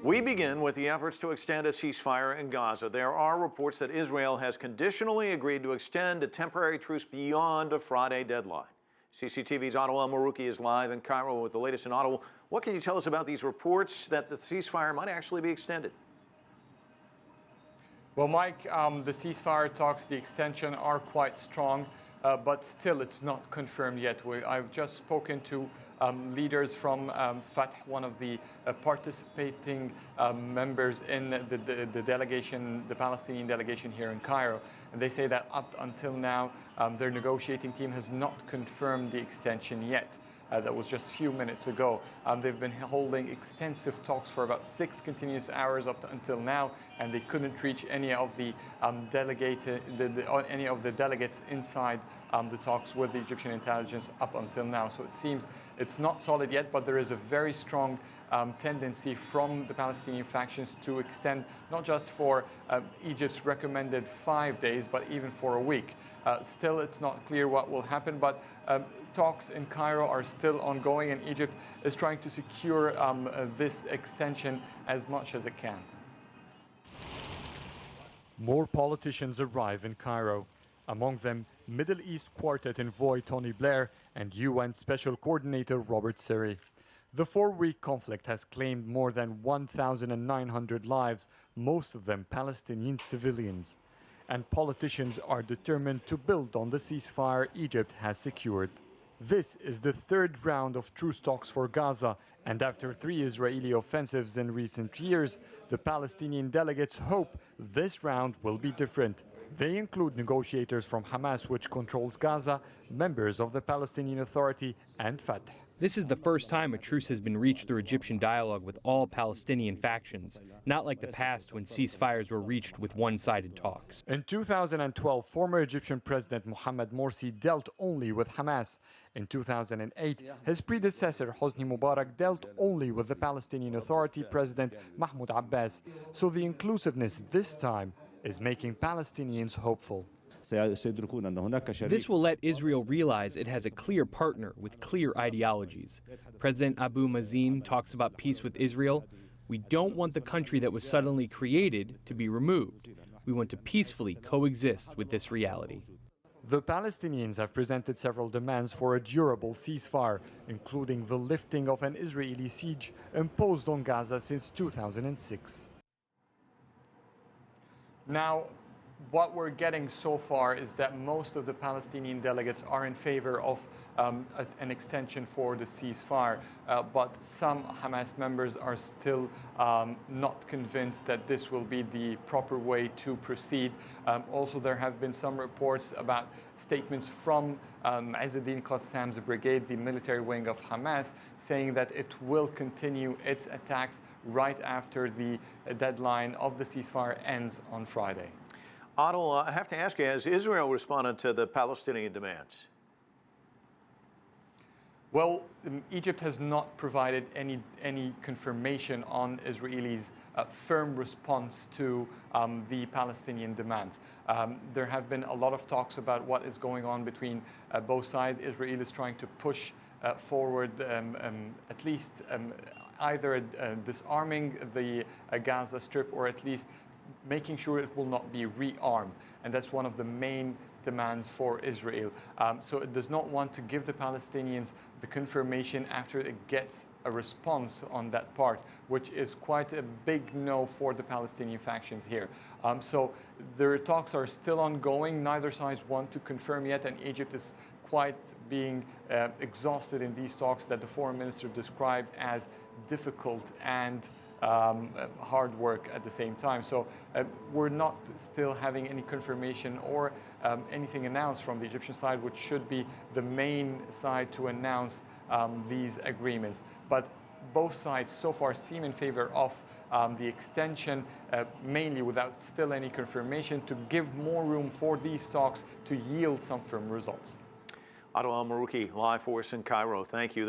We begin with the efforts to extend a ceasefire in Gaza. There are reports that Israel has conditionally agreed to extend a temporary truce beyond a Friday deadline. CCTV's Adel Mahrouky is live in Cairo with the latest in Adel. What can you tell us about these reports that the ceasefire might actually be extended? Well, Mike, the ceasefire talks, the extension are quite strong, but still it's not confirmed yet. I've just spoken to leaders from Fatah, one of the participating members in the delegation, the Palestinian delegation here in Cairo. And they say that up until now, their negotiating team has not confirmed the extension yet. That was just a few minutes ago. They've been holding extensive talks for about 6 continuous hours up until now, and they couldn't reach any of the delegates inside the talks with the Egyptian intelligence up until now. So it seems it's not solid yet, but there is a very strong tendency from the Palestinian factions to extend not just for Egypt's recommended 5 days, but even for a week. Still, it's not clear what will happen, but talks in Cairo are still ongoing, and Egypt is trying to secure this extension as much as it can. More politicians arrive in Cairo. Among them, Middle East Quartet envoy Tony Blair and UN Special Coordinator Robert Siri. The 4-week conflict has claimed more than 1,900 lives, most of them Palestinian civilians. And politicians are determined to build on the ceasefire Egypt has secured. This is the 3rd round of truce talks for Gaza, and after 3 Israeli offensives in recent years, the Palestinian delegates hope this round will be different. They include negotiators from Hamas, which controls Gaza, members of the Palestinian Authority, and Fatah. This is the first time a truce has been reached through Egyptian dialogue with all Palestinian factions, not like the past when ceasefires were reached with one-sided talks. In 2012, former Egyptian President Mohamed Morsi dealt only with Hamas. In 2008, his predecessor Hosni Mubarak dealt only with the Palestinian Authority President Mahmoud Abbas. So the inclusiveness this time is making Palestinians hopeful. This will let Israel realize it has a clear partner with clear ideologies. President Abu Mazen talks about peace with Israel. We don't want the country that was suddenly created to be removed. We want to peacefully coexist with this reality. The Palestinians have presented several demands for a durable ceasefire, including the lifting of an Israeli siege imposed on Gaza since 2006. Now, what we're getting so far is that most of the Palestinian delegates are in favor of an extension for the ceasefire, but some Hamas members are still not convinced that this will be the proper way to proceed. Also, there have been some reports about statements from Izzeddin Qassam's brigade, the military wing of Hamas, saying that it will continue its attacks right after the deadline of the ceasefire ends on Friday. Adel, I have to ask you, has Israel responded to the Palestinian demands? Well, Egypt has not provided any confirmation on Israelis' firm response to the Palestinian demands. There have been a lot of talks about what is going on between both sides. Israel is trying to push forward at least either disarming the Gaza Strip, or at least making sure it will not be rearmed. And that's one of the main demands for Israel. So it does not want to give the Palestinians the confirmation after it gets a response on that part, which is quite a big no for the Palestinian factions here. So their talks are still ongoing. Neither side want to confirm yet, and Egypt is quite being exhausted in these talks that the foreign minister described as difficult and hard work at the same time. So we're not still having any confirmation or anything announced from the Egyptian side, which should be the main side to announce these agreements. But both sides so far seem in favor of the extension, mainly without still any confirmation, to give more room for these talks to yield some firm results. Adel Mahrouky, live for us in Cairo. Thank you.